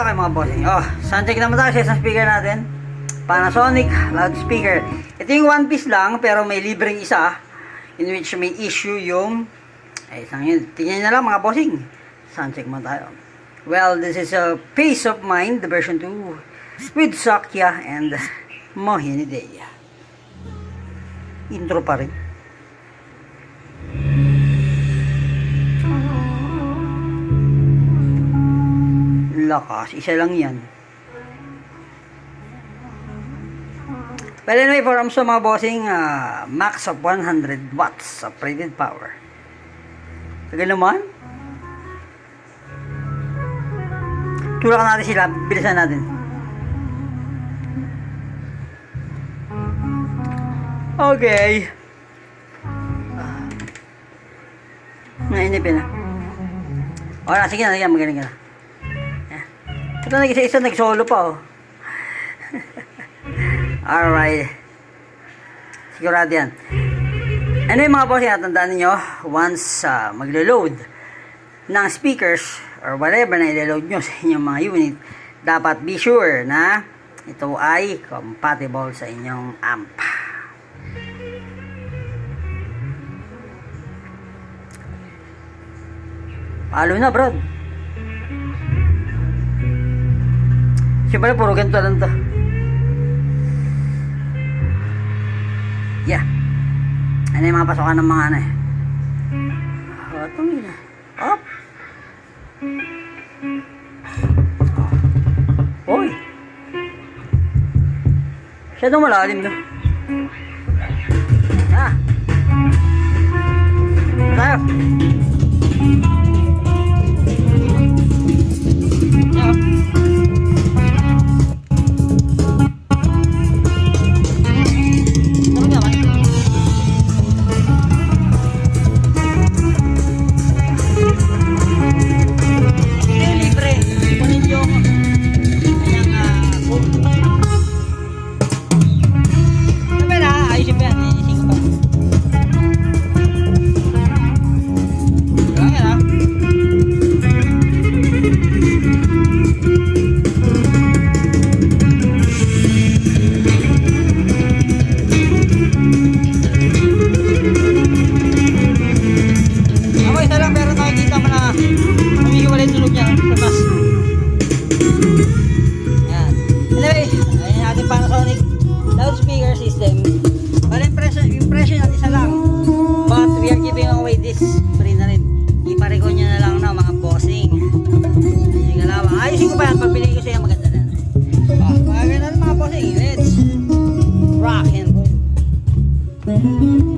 Okay mga bossing. Sound check naman tayo sa isang speaker natin. Panasonic loudspeaker. Ito yung one piece lang pero may libreng isa in which may issue yung isang yun. Tingnan na lang mga bossing. Sound check muna tayo. Well, this is a Peace of Mind, the version 2 with Sakya and Mohini Day. Intro pa rin. Lakas, isa lang yan. But anyway, for sa mga bossing, max of 100 watts of rated power. Tagal naman. Tulakan natin sila, bilisan natin. Okay. Nainipin na. Wala, sige na, magaling ka na. Ito nag-isa-isa, nag-solo pa, Alright. Sigurado yan. Anyway mga boss, tandaan ninyo, once maglo-load ng speakers or whatever na i-load nyo sa inyong mga unit, dapat be sure na ito ay compatible sa inyong amp. Palo na, bro. Siyempre, puro ganito lang to. Yeah. Ano yung mga pasokan ng mga ano eh. Tumina. Up. Oy. Masyadong malalim no. Tayo. Loudspeaker system. Well, impression at isa lang. But we are giving away this free na rin. Ipareko nyo na lang na mga bossing. Hindi ka lang. Ayusin ko pa yan. Pagpili ko sa'yo maganda na. Mga ganun mga bossing. Let's rock and roll.